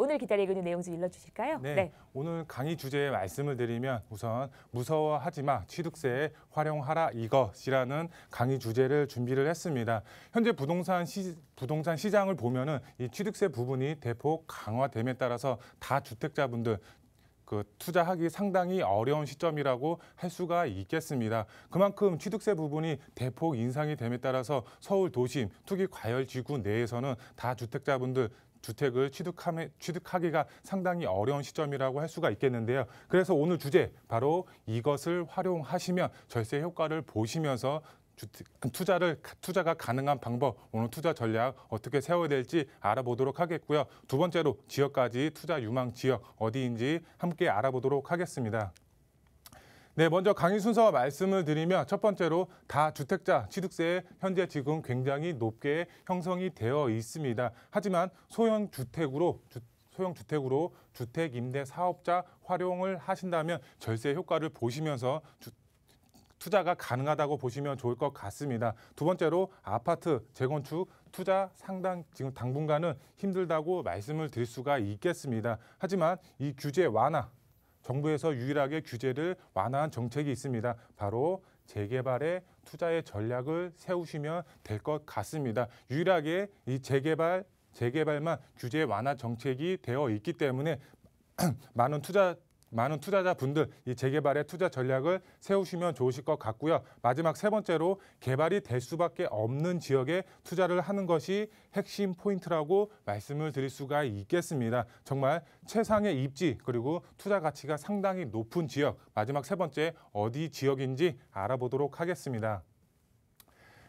오늘 기다리고 있는 내용 좀 일러주실까요? 네, 오늘 강의 주제에 말씀을 드리면 우선 무서워하지 마, 취득세 활용하라 이것이라는 강의 주제를 준비를 했습니다. 현재 부동산 시장을 보면은 이 취득세 부분이 대폭 강화됨에 따라서 다주택자분들 투자하기 상당히 어려운 시점이라고 할 수가 있겠습니다. 그만큼 취득세 부분이 대폭 인상이 됨에 따라서 서울 도심, 투기 과열 지구 내에서는 다주택자분들 주택을 취득하기가 상당히 어려운 시점이라고 할 수가 있겠는데요. 그래서 오늘 주제 바로 이것을 활용하시면 절세 효과를 보시면서 투자가 가능한 방법, 오늘 투자 전략 어떻게 세워야 될지 알아보도록 하겠고요. 두 번째로 지역까지 투자 유망 지역 어디인지 함께 알아보도록 하겠습니다. 네, 먼저 강의 순서 말씀을 드리면 첫 번째로 다주택자 취득세 현재 지금 굉장히 높게 형성이 되어 있습니다. 하지만 소형 주택으로 주택 임대 사업자 활용을 하신다면 절세 효과를 보시면서 투자가 가능하다고 보시면 좋을 것 같습니다. 두 번째로 아파트 재건축 투자 지금 당분간은 힘들다고 말씀을 드릴 수가 있겠습니다. 하지만 이 규제 완화, 정부에서 유일하게 규제를 완화한 정책이 있습니다. 바로 재개발의 투자의 전략을 세우시면 될 것 같습니다. 유일하게 이 재개발만 규제 완화 정책이 되어 있기 때문에 많은 투자자분들 이 재개발의 투자 전략을 세우시면 좋으실 것 같고요. 마지막 세 번째로 개발이 될 수밖에 없는 지역에 투자를 하는 것이 핵심 포인트라고 말씀을 드릴 수가 있겠습니다. 정말 최상의 입지 그리고 투자 가치가 상당히 높은 지역, 마지막 세 번째 어디 지역인지 알아보도록 하겠습니다.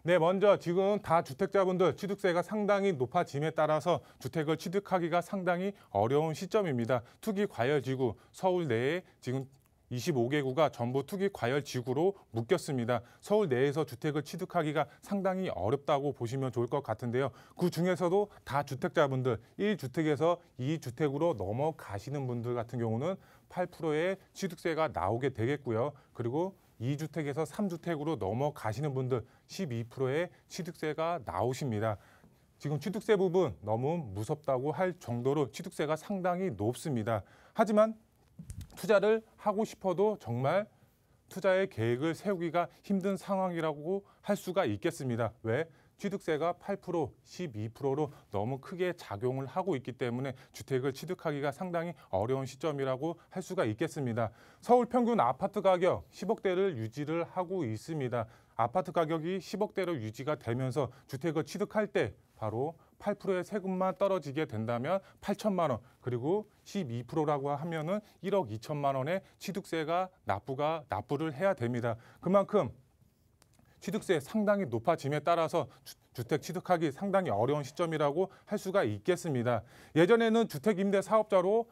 네, 먼저 지금 다주택자분들 취득세가 상당히 높아짐에 따라서 주택을 취득하기가 상당히 어려운 시점입니다. 투기 과열 지구, 서울 내에 지금 25개구가 전부 투기 과열 지구로 묶였습니다. 서울 내에서 주택을 취득하기가 상당히 어렵다고 보시면 좋을 것 같은데요. 그 중에서도 다주택자분들 1주택에서 2주택으로 넘어가시는 분들 같은 경우는 8%의 취득세가 나오게 되겠고요. 그리고 2주택에서 3주택으로 넘어가시는 분들 12%의 취득세가 나오십니다. 지금 취득세 부분 너무 무섭다고 할 정도로 취득세가 상당히 높습니다. 하지만 투자를 하고 싶어도 정말 투자의 계획을 세우기가 힘든 상황이라고 할 수가 있겠습니다. 왜? 취득세가 8%, 12%로 너무 크게 작용을 하고 있기 때문에 주택을 취득하기가 상당히 어려운 시점이라고 할 수가 있겠습니다. 서울 평균 아파트 가격 10억대를 유지를 하고 있습니다. 아파트 가격이 10억대로 유지가 되면서 주택을 취득할 때 바로 8%의 세금만 떨어지게 된다면 8천만 원, 그리고 12%라고 하면은 1억 2천만 원의 취득세가 납부를 해야 됩니다. 그만큼 취득세 상당히 높아짐에 따라서 주택 취득하기 상당히 어려운 시점이라고 할 수가 있겠습니다. 예전에는 주택임대 사업자로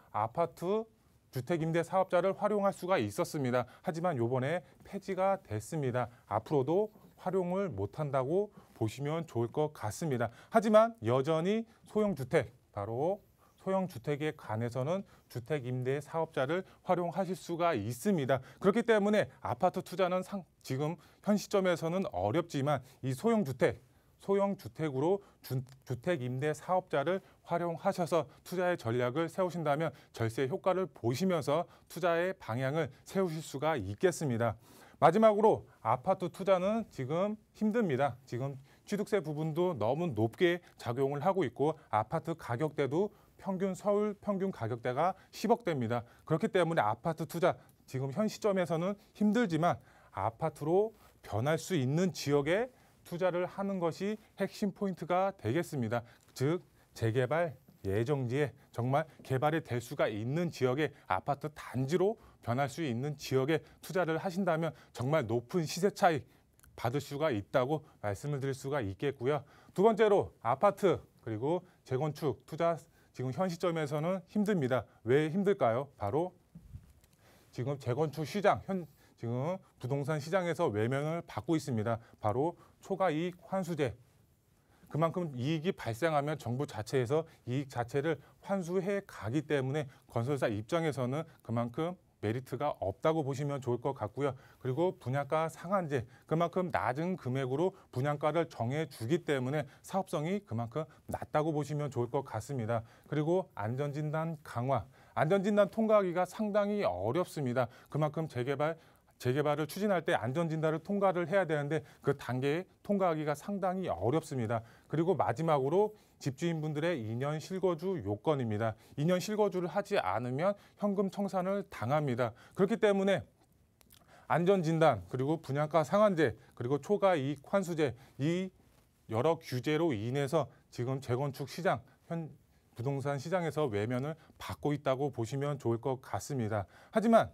주택임대 사업자를 활용할 수가 있었습니다. 하지만 이번에 폐지가 됐습니다. 앞으로도 활용을 못한다고 보시면 좋을 것 같습니다. 하지만 여전히 소형주택, 바로 소형주택에 관해서는 주택임대 사업자를 활용하실 수가 있습니다. 그렇기 때문에 아파트 투자는 지금 현 시점에서는 어렵지만 이 소형주택으로 주택임대 사업자를 활용하셔서 투자의 전략을 세우신다면 절세 효과를 보시면서 투자의 방향을 세우실 수가 있겠습니다. 마지막으로 아파트 투자는 지금 힘듭니다. 지금 취득세 부분도 너무 높게 작용을 하고 있고 아파트 가격대도 서울 평균 가격대가 10억대입니다. 그렇기 때문에 아파트 투자 지금 현 시점에서는 힘들지만 아파트로 변할 수 있는 지역에 투자를 하는 것이 핵심 포인트가 되겠습니다. 즉 재개발 예정지에 정말 개발이 될 수가 있는 지역에 아파트 단지로 변할 수 있는 지역에 투자를 하신다면 정말 높은 시세 차익 받을 수가 있다고 말씀을 드릴 수가 있겠고요. 두 번째로 아파트 그리고 재건축 투자 지금 현 시점에서는 힘듭니다. 왜 힘들까요? 바로 지금 재건축 시장, 지금 부동산 시장에서 외면을 받고 있습니다. 바로 초과이익 환수제. 그만큼 이익이 발생하면 정부 자체에서 이익 자체를 환수해 가기 때문에 건설사 입장에서는 그만큼 메리트가 없다고 보시면 좋을 것 같고요. 그리고 분양가 상한제, 그만큼 낮은 금액으로 분양가를 정해주기 때문에 사업성이 그만큼 낮다고 보시면 좋을 것 같습니다. 그리고 안전진단 강화, 안전진단 통과하기가 상당히 어렵습니다. 그만큼 재개발을 추진할 때 안전진단을 통과를 해야 되는데 그 단계에 통과하기가 상당히 어렵습니다. 그리고 마지막으로 집주인분들의 2년 실거주 요건입니다. 2년 실거주를 하지 않으면 현금 청산을 당합니다. 그렇기 때문에 안전진단, 그리고 분양가 상한제, 그리고 초과이익 환수제, 이 여러 규제로 인해서 지금 재건축 시장, 부동산 시장에서 외면을 받고 있다고 보시면 좋을 것 같습니다. 하지만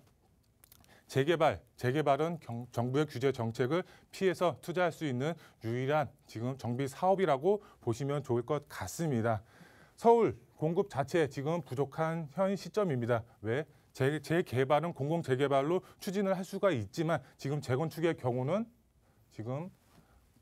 재개발은 정부의 규제 정책을 피해서 투자할 수 있는 유일한 지금 정비 사업이라고 보시면 좋을 것 같습니다. 서울 공급 자체 지금 부족한 현 시점입니다. 왜? 재개발은 공공재개발로 추진을 할 수가 있지만 지금 재건축의 경우는 지금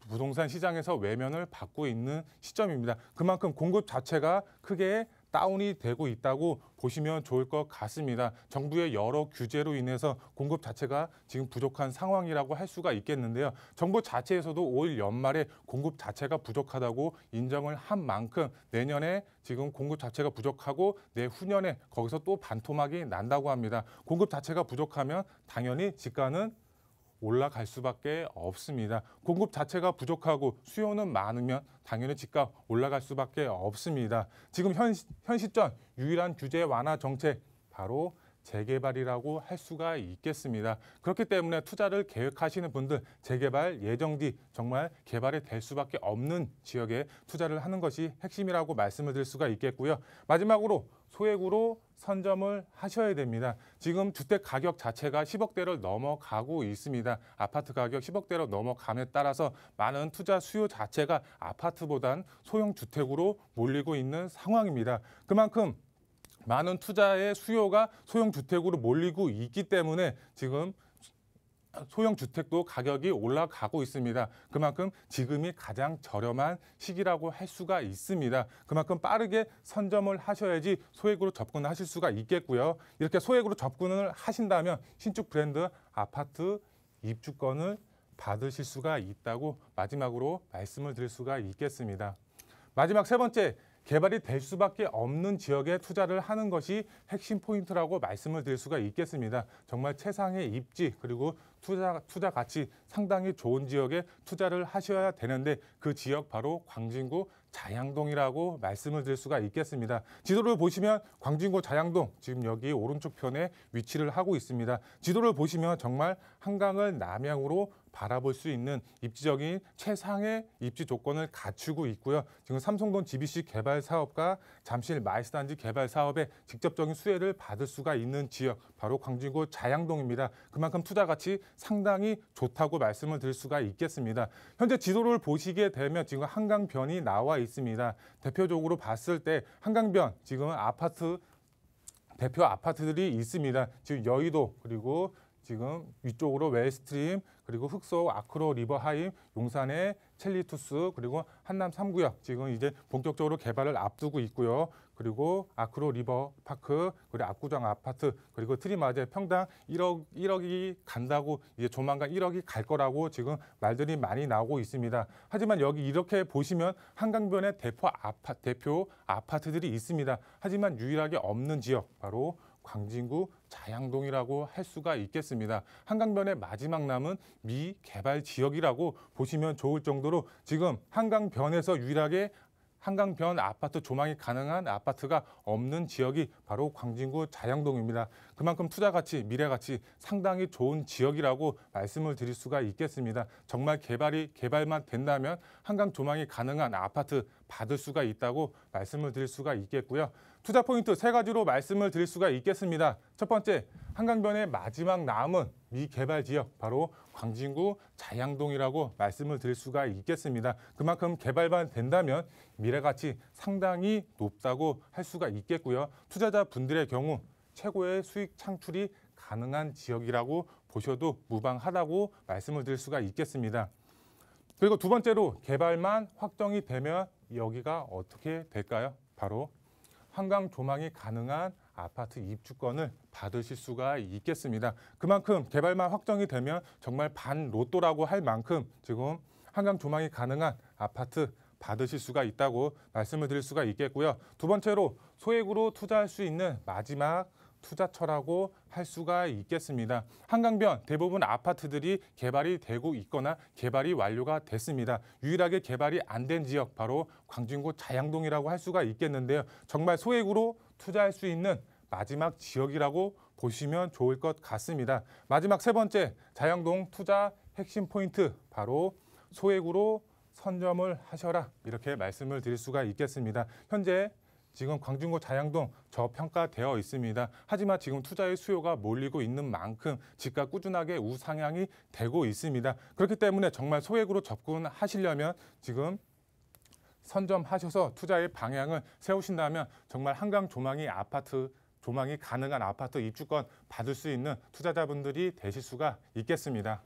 부동산 시장에서 외면을 받고 있는 시점입니다. 그만큼 공급 자체가 크게 다운이 되고 있다고 보시면 좋을 것 같습니다. 정부의 여러 규제로 인해서 공급 자체가 지금 부족한 상황이라고 할 수가 있겠는데요. 정부 자체에서도 올 연말에 공급 자체가 부족하다고 인정을 한 만큼 내년에 지금 공급 자체가 부족하고 내후년에 거기서 또 반토막이 난다고 합니다. 공급 자체가 부족하면 당연히 지가는 올라갈 수밖에 없습니다. 공급 자체가 부족하고 수요는 많으면 당연히 집값 올라갈 수밖에 없습니다. 지금 현 시점 유일한 규제 완화 정책 바로 재개발이라고 할 수가 있겠습니다. 그렇기 때문에 투자를 계획하시는 분들 재개발 예정지 정말 개발이 될 수밖에 없는 지역에 투자를 하는 것이 핵심이라고 말씀을 드릴 수가 있겠고요. 마지막으로 소액으로 선점을 하셔야 됩니다. 지금 주택 가격 자체가 10억대를 넘어가고 있습니다. 아파트 가격 10억대로 넘어감에 따라서 많은 투자 수요 자체가 아파트보단 소형 주택으로 몰리고 있는 상황입니다. 그만큼 많은 투자의 수요가 소형 주택으로 몰리고 있기 때문에 지금 소형 주택도 가격이 올라가고 있습니다. 그만큼 지금이 가장 저렴한 시기라고 할 수가 있습니다. 그만큼 빠르게 선점을 하셔야지 소액으로 접근하실 수가 있겠고요. 이렇게 소액으로 접근을 하신다면 신축 브랜드 아파트 입주권을 받으실 수가 있다고 마지막으로 말씀을 드릴 수가 있겠습니다. 마지막 세 번째, 개발이 될 수밖에 없는 지역에 투자를 하는 것이 핵심 포인트라고 말씀을 드릴 수가 있겠습니다. 정말 최상의 입지 그리고 투자 가치 상당히 좋은 지역에 투자를 하셔야 되는데 그 지역 바로 광진구 자양동이라고 말씀을 드릴 수가 있겠습니다. 지도를 보시면 광진구 자양동 지금 여기 오른쪽 편에 위치를 하고 있습니다. 지도를 보시면 정말 한강을 남향으로 바라볼 수 있는 입지적인 최상의 입지 조건을 갖추고 있고요. 지금 삼성동 GBC 개발 사업과 잠실 마이스단지 개발 사업에 직접적인 수혜를 받을 수가 있는 지역 바로 광진구 자양동입니다. 그만큼 투자 가치 상당히 좋다고 말씀을 드릴 수가 있겠습니다. 현재 지도를 보시게 되면 지금 한강변이 나와 있습니다. 대표적으로 봤을 때 한강변 지금 대표 아파트들이 있습니다. 지금 여의도 그리고 지금 위쪽으로 웰스트림 그리고 흑서 아크로 리버하임 용산의 첼리투스 그리고 한남 3구역 지금 이제 본격적으로 개발을 앞두고 있고요. 그리고 아크로 리버파크 그리고 압구정 아파트 그리고 트리마제 평당 1억이 간다고 이제 조만간 1억이 갈 거라고 지금 말들이 많이 나오고 있습니다. 하지만 여기 이렇게 보시면 한강변에 대표 아파트들이 있습니다. 하지만 유일하게 없는 지역 바로 광진구 자양동이라고 할 수가 있겠습니다. 한강변의 마지막 남은 미개발 지역이라고 보시면 좋을 정도로 지금 한강변에서 유일하게 한강변 아파트 조망이 가능한 아파트가 없는 지역이 바로 광진구 자양동입니다. 그만큼 투자 가치, 미래 가치 상당히 좋은 지역이라고 말씀을 드릴 수가 있겠습니다. 정말 개발만 된다면 한강 조망이 가능한 아파트 받을 수가 있다고 말씀을 드릴 수가 있겠고요. 투자 포인트 세 가지로 말씀을 드릴 수가 있겠습니다. 첫 번째, 한강변의 마지막 남은 미개발 지역 바로 광진구 자양동이라고 말씀을 드릴 수가 있겠습니다. 그만큼 개발만 된다면 미래가치 상당히 높다고 할 수가 있겠고요. 투자자분들의 경우 최고의 수익 창출이 가능한 지역이라고 보셔도 무방하다고 말씀을 드릴 수가 있겠습니다. 그리고 두 번째로 개발만 확정이 되면 여기가 어떻게 될까요? 바로 한강 조망이 가능한 아파트 입주권을 받으실 수가 있겠습니다. 그만큼 개발만 확정이 되면 정말 반로또라고 할 만큼 지금 한강 조망이 가능한 아파트 받으실 수가 있다고 말씀을 드릴 수가 있겠고요. 두 번째로 소액으로 투자할 수 있는 마지막 투자처라고 할 수가 있겠습니다. 한강변 대부분 아파트들이 개발이 되고 있거나 개발이 완료가 됐습니다. 유일하게 개발이 안 된 지역 바로 광진구 자양동이라고 할 수가 있겠는데요. 정말 소액으로 투자할 수 있는 마지막 지역이라고 보시면 좋을 것 같습니다. 마지막 세 번째 자양동 투자 핵심 포인트 바로 소액으로 선점을 하셔라 이렇게 말씀을 드릴 수가 있겠습니다. 현재 지금 광진구 자양동 저평가되어 있습니다. 하지만 지금 투자의 수요가 몰리고 있는 만큼 집값 꾸준하게 우상향이 되고 있습니다. 그렇기 때문에 정말 소액으로 접근하시려면 지금 선점하셔서 투자의 방향을 세우신다면 정말 한강 조망이 가능한 아파트 입주권 받을 수 있는 투자자분들이 되실 수가 있겠습니다.